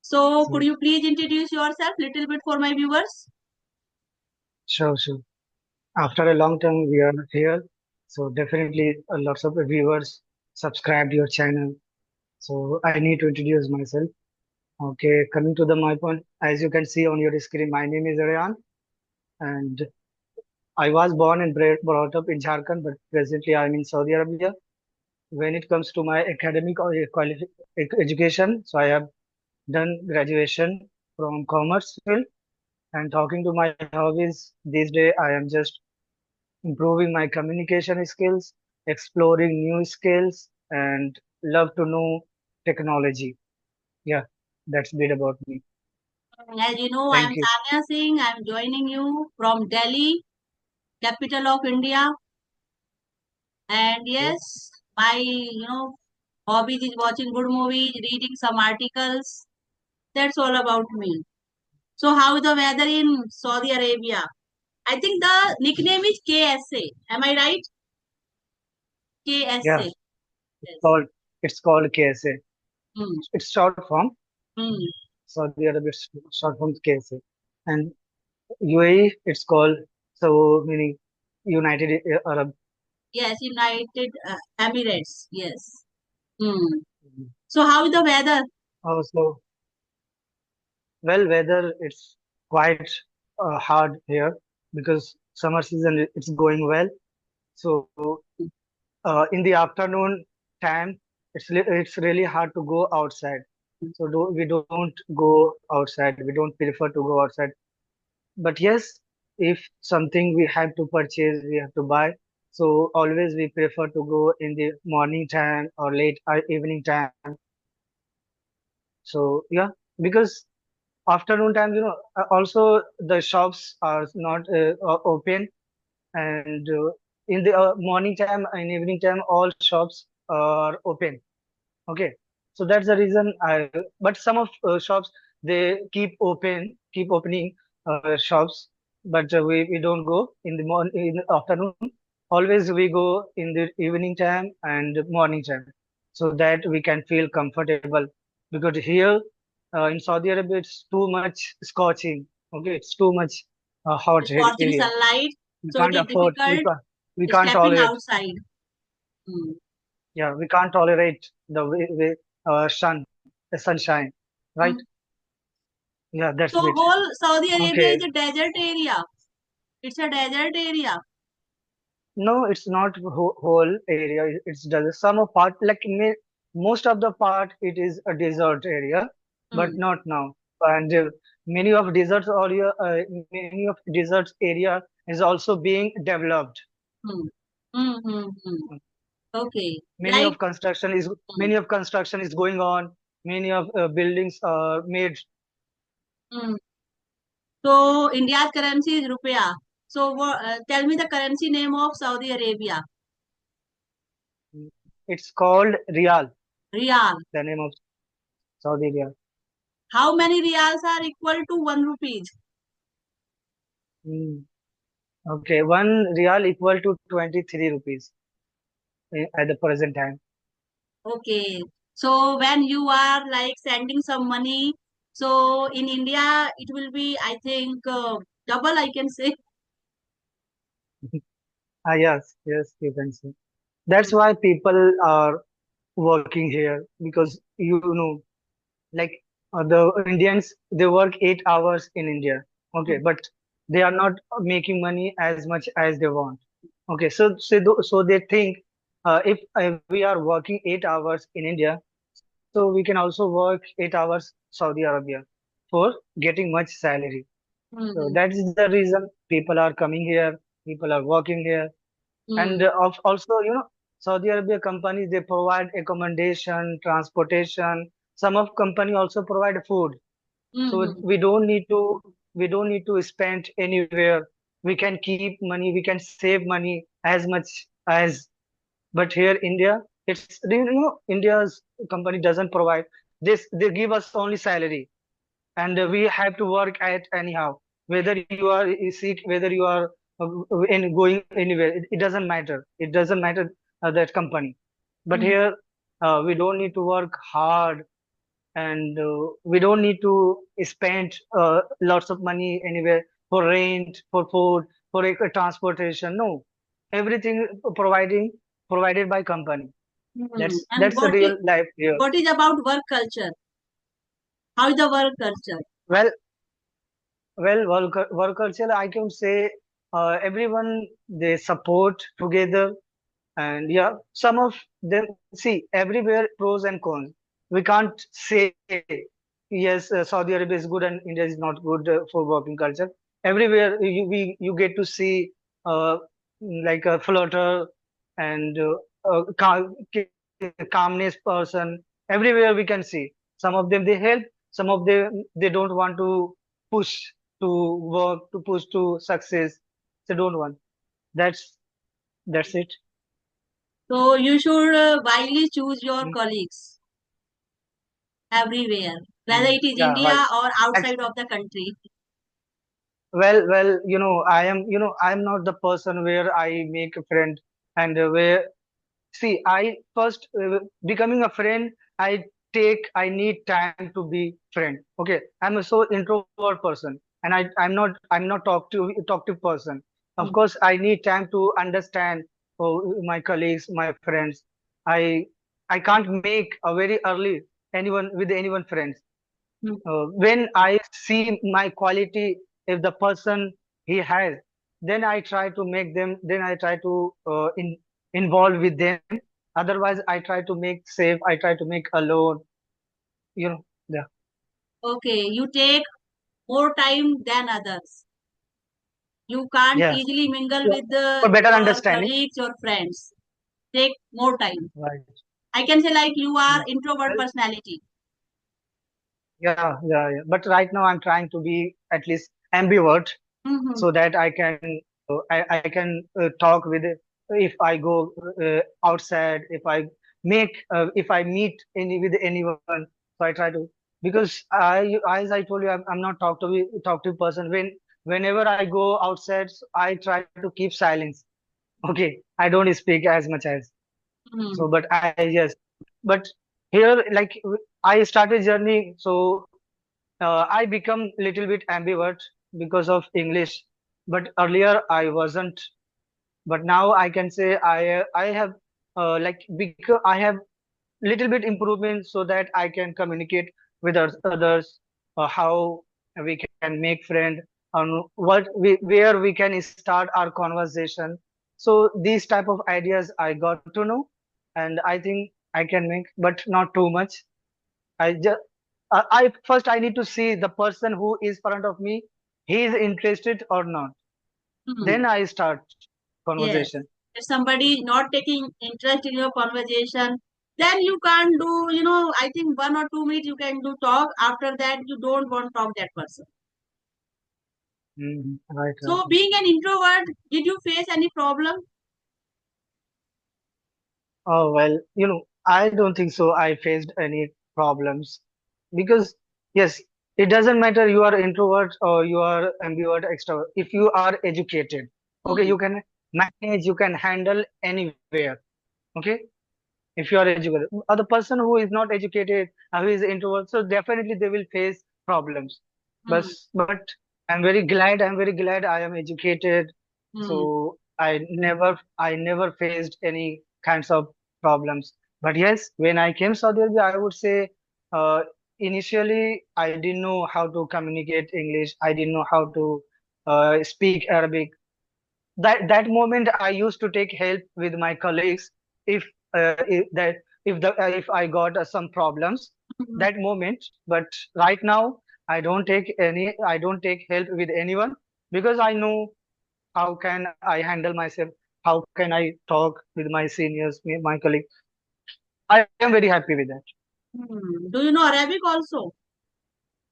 So could So, you please introduce yourself little bit for my viewers? sure, sure. After a long time, we are here. So definitely, lots of viewers subscribed your channel. So I need to introduce myself. Okay, coming to the my point, as you can see on your screen, my name is Aryan, and I was born and brought up in Jharkhand, but presently I'm in Saudi Arabia. When it comes to my academic or education, so I have done graduation from commerce field. And talking to my hobbies, these days I am just improving my communication skills, exploring new skills, and love to know technology. Yeah, that's a bit about me. As you know, I'm Thank you. Tanya Singh. I'm joining you from Delhi, capital of India. And Okay. yes, my hobbies is watching good movies, reading some articles. That's all about me. So how is the weather in Saudi Arabia? I think the nickname is KSA. Am I right? Yeah, KSA. it's Yes. called it's called KSA. Hmm. It's short form. Hmm. Saudi Arabia it's short form KSA, and UAE it's called so meaning United Arab. Yes, United Emirates. Yes. Hmm. So how is the weather? Also, well, weather it's quite hard here because summer season it's going well. So in the afternoon time, it's really hard to go outside. So we don't go outside. We don't prefer to go outside. But yes, if something we have to purchase, we have to buy. So always we prefer to go in the morning time or late evening time. So yeah, because afternoon time, also the shops are not open, and in the morning time and evening time, all shops are open. Okay, so that's the reason but some of shops they keep opening shops, but we don't go in the in the afternoon. Always we go in the evening time and morning time, so that we can feel comfortable. Because here in Saudi Arabia, it's too much scorching. Okay, it's too much hot Scorching here. sunlight, We so it can't is afford. difficult We can't stepping tolerate. outside. Hmm. Yeah, we can't tolerate the the sunshine, right? Hmm. Yeah, that's So it. whole Saudi Arabia Okay. is a desert area. It's a desert area. No, it's not whole area. It's just some of part, like most of the part, it is a desert area, but Hmm. not now. And many of deserts area, many of deserts area is also being developed. Hmm. Hmm. Hmm. Hmm. Okay. Many Like of construction is hmm. many of construction is going on. Many of buildings are made. Hmm. So India's currency is rupiah. So tell me the currency name of Saudi Arabia. It's called Riyal, Riyal. the name of Saudi Arabia. How many riyals are equal to 1 rupees? Hmm. Okay, one Riyal equal to 23 rupees at the present time. Okay. So when you are like sending some money, so in India it will be I think double I can say. Ah, yes, yes, you can say. That's why people are working here because like the Indians, they work 8 hours in India. Okay, but they are not making money as much as they want. Okay, so they think if we are working 8 hours in India, so we can also work 8 hours Saudi Arabia for getting much salary. So Mm-hmm. that is the reason people are coming here, people are working here, and also Saudi Arabia companies they provide accommodation, transportation. Some of company also provide food, so Mm-hmm. we don't need to spend anywhere. We can keep money, we can save money as much as. But here India, it's India's company doesn't provide this. They give us only salary, and we have to work at anyhow, whether you are sick, whether you are going anywhere, it doesn't matter. It doesn't matter that company. But Mm-hmm. here we don't need to work hard. and we don't need to spend lots of money anywhere for rent, for food, for transportation. No, everything provided by company. And That's the real life here. what is about work culture? How is the work culture? Well, work culture, I can say everyone they support together. And yeah, some of them, see, everywhere pros and cons. We can't say, yes, Saudi Arabia is good and India is not good for working culture. Everywhere you get to see uh, like a floater and calmness person. Everywhere we can see. Some of them they help, some of them they don't want to push to work, to push to success. They don't want. That's that's it. So you should wisely choose your Mm, colleagues everywhere, whether it is yeah, right. India or outside of the country. Well, I'm not the person where I make a friend and where, see, I first, becoming a friend, I need time to be friend. Okay. I'm a so introvert person and I'm not talkative person. Of Mm, course, I need time to understand my colleagues, my friends. I, I can't make a very early anyone friends. mm. When I see my quality, if the person he has, then I try to make them, then I try to involve with them. Otherwise, I try to make safe, I try to make alone, yeah, Okay, you take more time than others. You can't yeah. easily mingle Yeah. with For better your understanding. colleagues or friends. Take more time. Right. I can say like you are Mm. introvert Well, personality. yeah. But right now, I'm trying to be at least ambivert Hmm. so that I can talk with if I go outside, if I meet with anyone. So I try to, because as I told you, I'm not talkative person. Whenever I go outside, I try to keep silence. Okay, I don't speak as much as. Hmm. So, but I yes, but here like I started journey. So I become little bit ambivert because of English, but earlier I wasn't. But now I can say I have like because I have little bit improvement so that I can communicate with others, how we can make friend, on where we can start our conversation. So these type of ideas I got to know, and I think I can make, but not too much. I just I first I need to see the person who is front of me, he is interested or not. Hmm. Then I start Yes. conversation. If somebody not taking interest in your conversation, then you can't do, I think 1 or 2 minutes you can do talk. After that, you don't want to talk that person. Right. So being an introvert, did you face any problem? Oh well, I don't think so. I faced any problems because yes, it doesn't matter you are introvert or you are ambivert, extrovert. If you are educated, okay, Hmm. you can manage, you can handle anywhere. Okay, if you are educated, or the person who is not educated, who is introvert, so definitely they will face problems. but Hmm. but I'm very glad I am educated. So Hmm. I never faced any kinds of problems. But yes, when I came Saudi Arabia, I would say, uh, initially I didn't know how to communicate English, I didn't know how to speak Arabic. That moment I used to take help with my colleagues if if I got some problems Hmm. that moment. But right now I don't take help with anyone because I know how can I handle myself, how can I talk with my seniors, my colleagues. I am very happy with that. Hmm. Do you know Arabic also?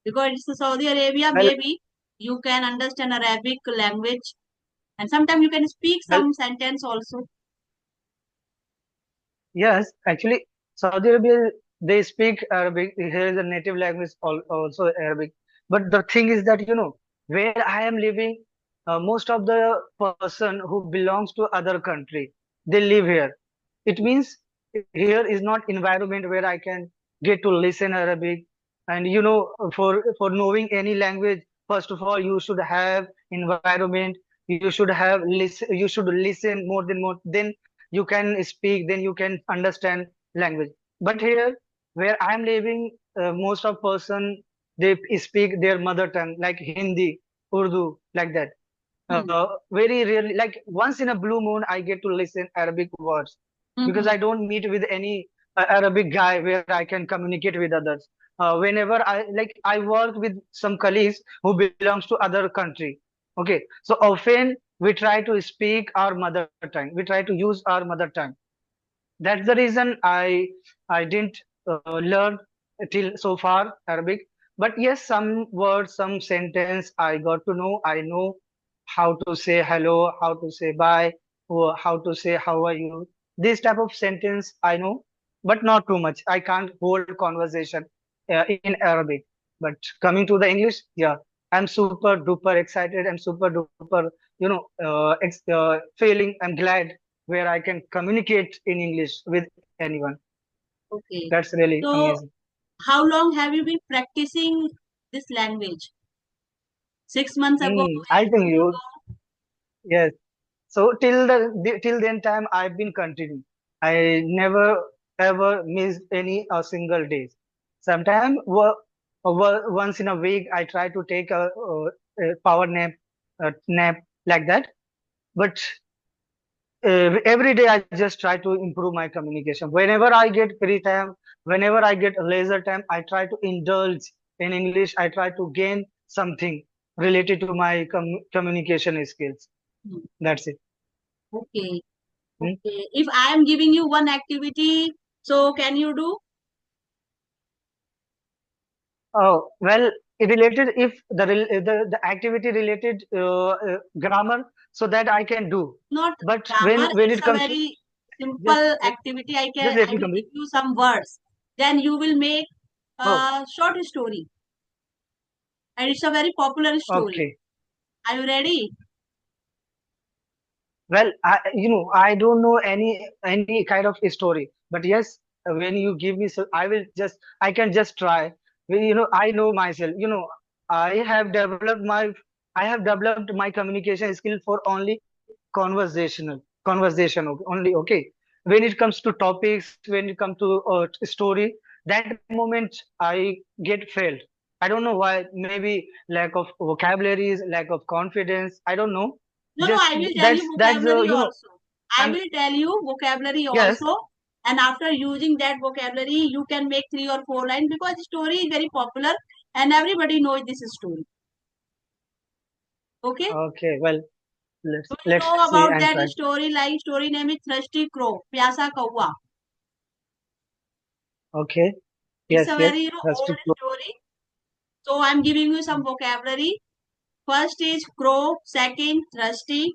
Because it's Saudi Arabia, Well, maybe you can understand Arabic language, and sometimes you can speak well, some sentence also. yes, actually, Saudi Arabia, they speak Arabic. Here is a native language, also Arabic. But the thing is that, where I am living, most of the person who belongs to other country, they live here. It means here is not environment where I can get to listen Arabic. And for knowing any language, first of all, you should have environment. You should have listen. You should listen more. Then you can speak. Then you can understand language. But here, where I'm living, most of person, they speak their mother tongue, like Hindi, Urdu, like that. Hmm. Very rarely, like once in a blue moon, I get to listen Arabic words, because Mm-hmm. I don't meet with any Arabic guy where I can communicate with others. Whenever I work with some colleagues who belongs to other country. Okay, so often we try to speak our mother tongue. We try to use our mother tongue. That's the reason I didn't learn till so far Arabic. But yes, some words, some sentence I got to know. I know how to say hello, how to say bye, or how to say how are you. This type of sentence I know, but not too much. I can't hold conversation in Arabic. But coming to the English, yeah, I'm super duper excited. I'm super duper, feeling. I'm glad where I can communicate in English with anyone. Okay. That's really So, amazing. how long have you been practicing this language? 6 months ago, I 8 think months you, ago? yes. So till then time, I've been continuing. I never ever missed any a single day. Sometimes once in a week, I try to take a power nap like that. But every day I just try to improve my communication. Whenever I get free time, whenever I get leisure time, I try to indulge in English. I try to gain something related to my communication skills. Hmm. That's it. Okay. Hmm? Okay. If I am giving you one activity, so can you do? Oh, well, it related, if the activity related grammar, so that I can do. Not But when grammar, when it's it a comes to, very just simple just activity. just let I me will give complete. you some words. Then you will make Oh, a short story. And it's a very popular story. okay. Are you ready? Well, I don't know any kind of story, but yes, when you give me, so I can just try. Well, I know myself. I have developed my, I have developed my communication skill for only conversation only. Okay, when it comes to topics, when it comes to story, that moment I get failed. I don't know why. Maybe lack of vocabularies, lack of confidence. I don't know. No, no, Just I will tell you that's vocabulary also. I I'm will tell you vocabulary yes. also. And after using that vocabulary, you can make 3 or 4 lines because the story is very popular and everybody knows this story. Okay? Okay, well, Do you let's know see about and that try. story? Like story name is Thirsty Crow, Pyasa Kawa. Okay, It's a yes, yes, very that's old too close. story. So I'm giving you some vocabulary. First is crow, second thirsty,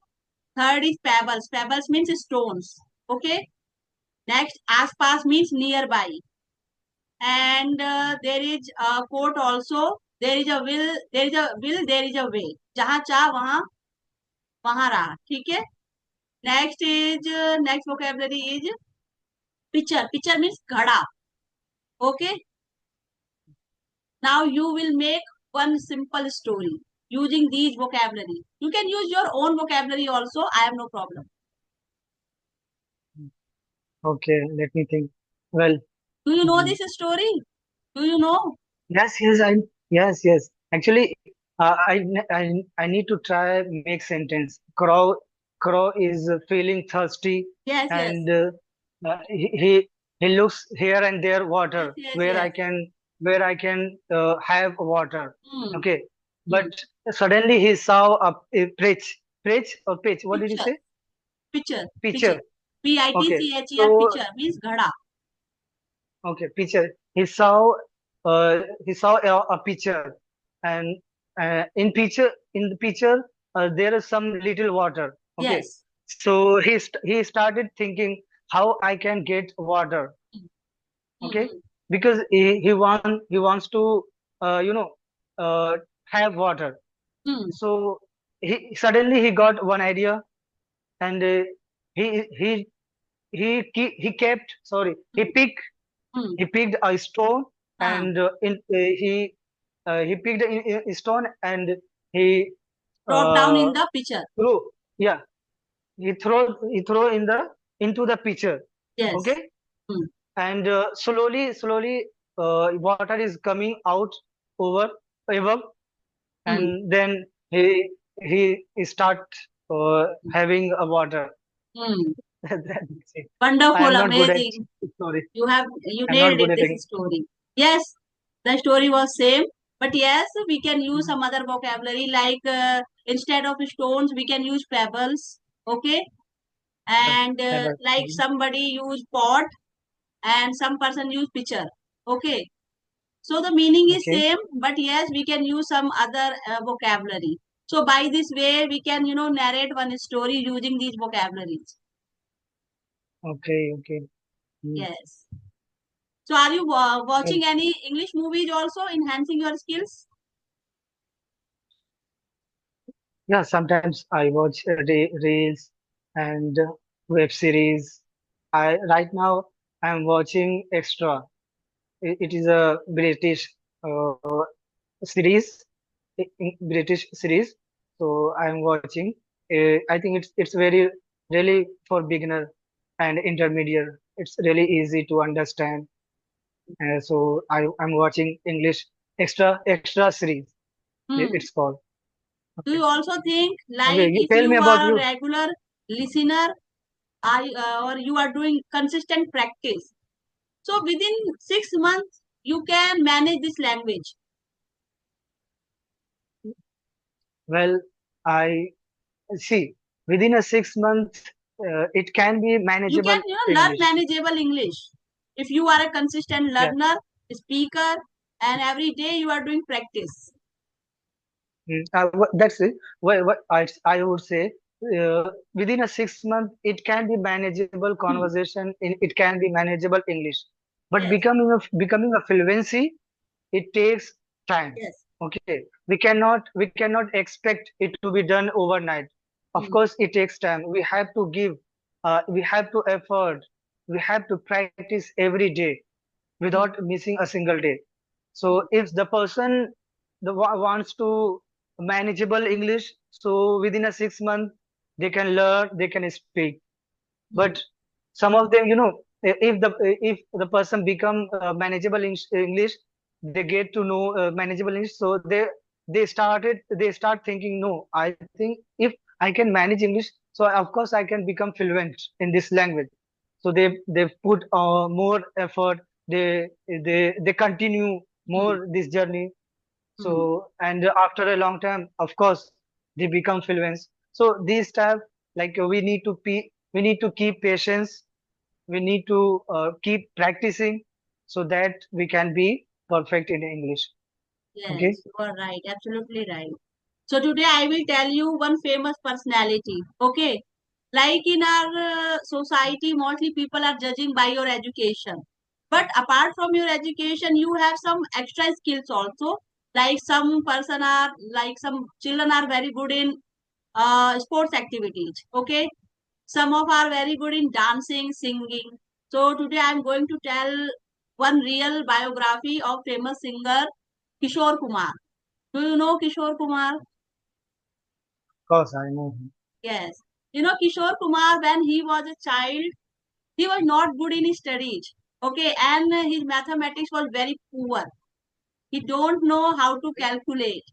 third is pebbles. Pebbles means stones. Okay. Next, aspas means nearby. And there is a quote also. There is a will, there is a will, there is a way. जहाँ चाह वहाँ वहाँ रहा. ठीक है. Next vocabulary is picture. Picture means घड़ा. Okay. Now you will make one simple story using these vocabulary. You can use your own vocabulary also. I have no problem. Okay, let me think. Well, Do you know mm, this story? Do you know? yes, yes. Actually, I need to try make sentence. Crow is feeling thirsty, Yes, yes, and he looks here and there yes, water yes, yes. where I can have water. Hmm. Okay, but Hmm. suddenly he saw a pitch or pitch. What did you Picture, say? picture. Pitcher. Okay, Pitcher, so picture means ghada. okay, pitcher. He saw a pitcher, and in the pitcher there is some little water. Okay, Yes. so he started thinking how I can get water. Okay, Hmm. because he wants to uh, you know uh, have water. Hmm. So he got one idea, and he he he kept, sorry, Hmm. Hmm. he picked a stone, Huh. and he picked a stone and he Drop down in uh, the picture. threw. Yeah, he throw in the into the pitcher. Yes. Okay, Hmm. and slowly water is coming out over above, Hmm. and then he start having a water. Hmm. That's it. I Wonderful, am not good at amazing. story. You I'm not nailed good it, at this story. Yes, the story was same, but yes, we can use some other vocabulary like instead of stones, we can use pebbles. Okay, and ever. like somebody use pot and some person use pitcher. Okay, so the meaning is Okay, same, but yes, we can use some other vocabulary. So by this way, we can narrate one story using these vocabularies. okay. Mm. Yes. So are you Well, watching any English movies also enhancing your skills? yeah, sometimes I watch reels and web series. I right now I'm watching Extra. It is a British series, British series. So I'm watching. I think it's very really for beginner and intermediate. It's really easy to understand. So I'm watching English extra series. Hmm. It's called. Do Okay. you also think Okay. like You if tell me you about are a you. regular listener or you are doing consistent practice, so within 6 months you can manage this language. Well, I see within a 6 month, it can be You manageable can learn English. manageable English if you are a consistent Yeah. learner, speaker, and every day you are doing practice. That's it. What I would say, within a 6 month, it can be manageable Hmm. conversation. It can be manageable English, but Yes. becoming a fluency, it takes time. Yes. Okay, we cannot expect it to be done overnight. Of Hmm. course, it takes time. We have to effort. We have to practice every day Hmm. without missing a single day. So if the person wants to manageable English, so within a 6 month they can learn, they can speak. Hmm. But some of them, if the person become manageable English, they get to know manageable English, so they start thinking, no, I think if I can manage English, so of course I can become fluent in this language. So they put more effort. They continue Hmm. more this journey. Hmm. So and after a long time, of course, they become fluent. So these type, like we need to keep patience. We need to keep practicing so that we can be perfect in English. Okay, Yes, you are right, absolutely right. So today I will tell you one famous personality. Okay, like in our society, mostly people are judging by your education. But apart from your education, you have some extra skills also. Like some person are like some children are very good in sports activities. Okay, some of are very good in dancing, singing. So today I am going to tell one real biography of famous singer Kishore Kumar. Do you know Kishore Kumar? of course I know him. Yes. Kishore Kumar, when he was a child, he was not good in his studies. Okay, and his mathematics was very poor. He don't know how to calculate.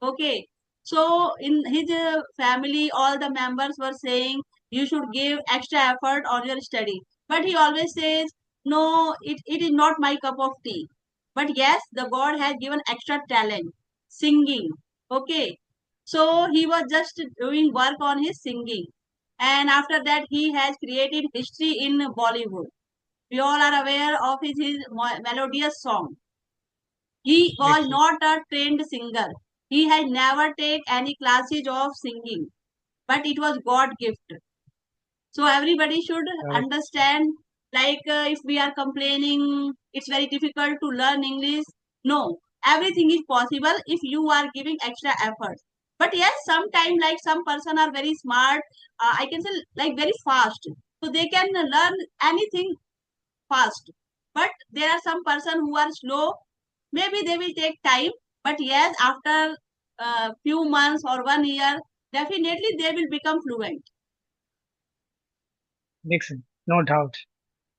Okay, so in his family, all the members were saying you should give extra effort on your study. But he always says, no, it is not my cup of tea. But yes, the God has given extra talent, singing. Okay, so he was just doing work on his singing. And after that, he has created history in Bollywood. We all are aware of his melodious song. He was Actually, not a trained singer. He had never taken any classes of singing, but it was God gift. So everybody should understand. Like if we are complaining, it's very difficult to learn English. No, everything is possible if you are giving extra effort. But yes, sometimes like some person are very smart. I can say like very fast, so they can learn anything fast. But there are some person who are slow. Maybe they will take time, but yes, after a few months or 1 year, definitely they will become fluent. Makes sense. No doubt.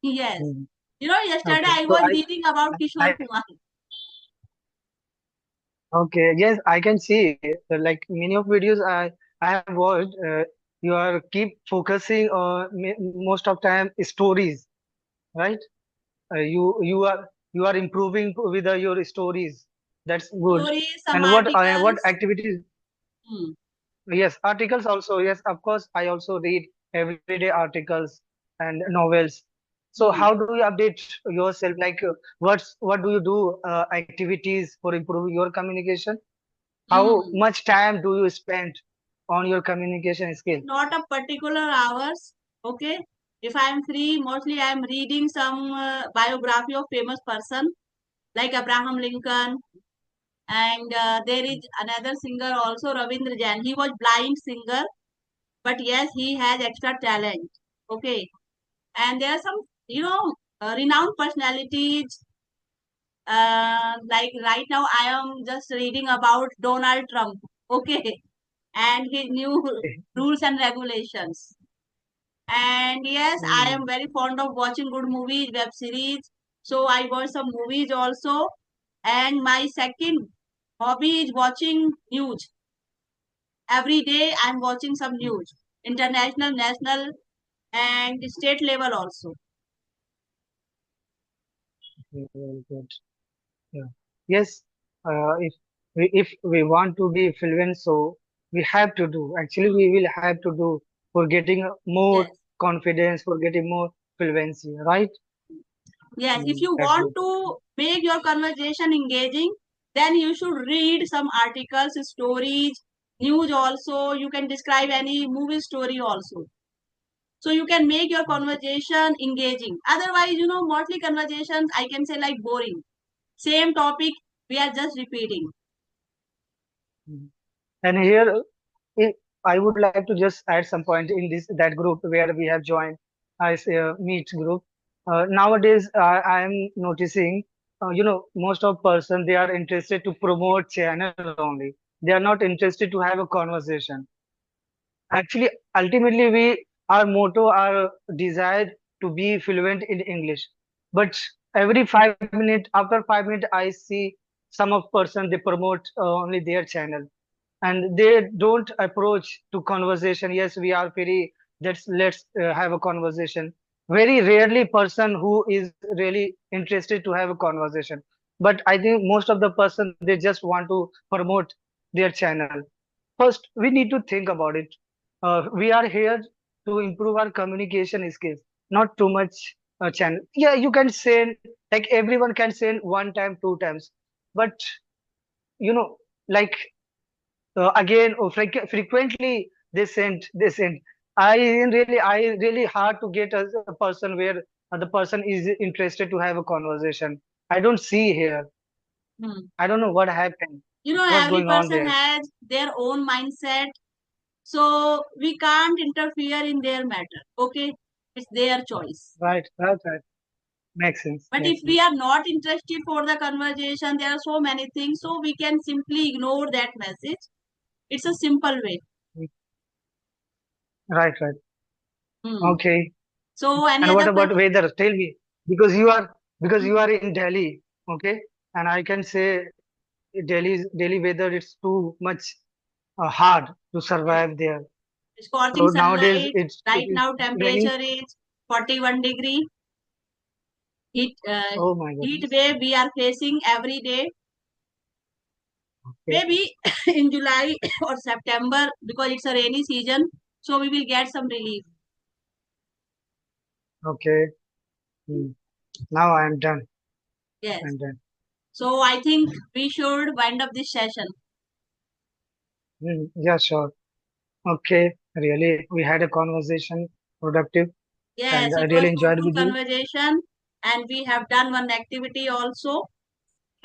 Yes. Hmm. Yesterday Okay. I So was reading about I, Kishore Kumar. okay. Yes, I can see. Like many of videos I have watched. You are keep focusing on most of time stories, right? You are improving with your stories. That's good. Stories, some And what articles. activities? Hmm. Yes, articles also. Yes, of course. I also read everyday articles and novels. So Hmm. how do you update yourself? Like, what do you do? Activities for improving your communication? How Hmm. much time do you spend on your communication skill? Not a particular hours. Okay. If I am free, mostly I am reading some biography of famous person like Abraham Lincoln, and there is another singer also, Ravindra Jain. He was blind singer, but yes, he has extra talent. Okay, and there are some, renowned personalities. Like right now, I am just reading about Donald Trump. Okay, and his new rules and regulations. And yes, I Hmm. am very fond of watching good movies, web series. So I watch some movies also. And my second hobby is watching news. Every day I'm watching some news, international, national, and state level also. Very good. Yeah. Yes, if we want to be fluent, so we have to do. Actually, Hmm. we will have to do for getting more Yes. confidence, for getting more fluency, right? Yes. If you That's want good. to make your conversation engaging, then you should read some articles, stories, news also. You can describe any movie story also. So you can make your conversation engaging. Otherwise, mostly conversations, I can say like boring. Same topic, we are just repeating. Mhm. And here, if I would like to just add some point in this that group where we have joined as a meet group. Nowadays, I am noticing, most of person they are interested to promote channel only. They are not interested to have a conversation. Actually, ultimately, our motto, our desire to be fluent in English. But every 5 minutes, after 5 minutes, I see some of person they promote only their channel, and they don't approach to conversation. Yes, we are free. Let's have a conversation. Very rarely person who is really interested to have a conversation. But I think most of the person they just want to promote their channel. First, we need to think about it. We are here to improve our communication skills, not too much channel. Yeah, you can send, like everyone can send one time, 2 times, but you know, like again, frequently they send. I really hard to get a person where the person is interested to have a conversation. I don't see here. Hmm. I don't know what happened, what's Every going on person there. has their own mindset. So we can't interfere in their matter. Okay. It's their choice. Right, right, right. Makes sense. But if Makes we sense. are not interested for the conversation, there are so many things. So we can simply ignore that message. It's a simple way. Mm, right, right. Hmm. Okay. So any And what other about question? weather? Tell me, because you are in Delhi, okay? And I can say Delhi weather it's too much hard to Yes. survive there. Scorching So nowadays sunlight. it Right is now raining. temperature is 41 degree. Heat, uh, Oh my heat goodness. wave we are facing every day. Okay. Maybe in July or September, because it's a rainy season, so we will get some relief. Okay. Hmm. Now I am done. Yes. I'm done. So I think we should wind up this session. Yeah, sure. Okay. Really, we had a conversation, productive, and Yes, I it really was enjoyed fruitful with you. conversation, and we have done one activity also.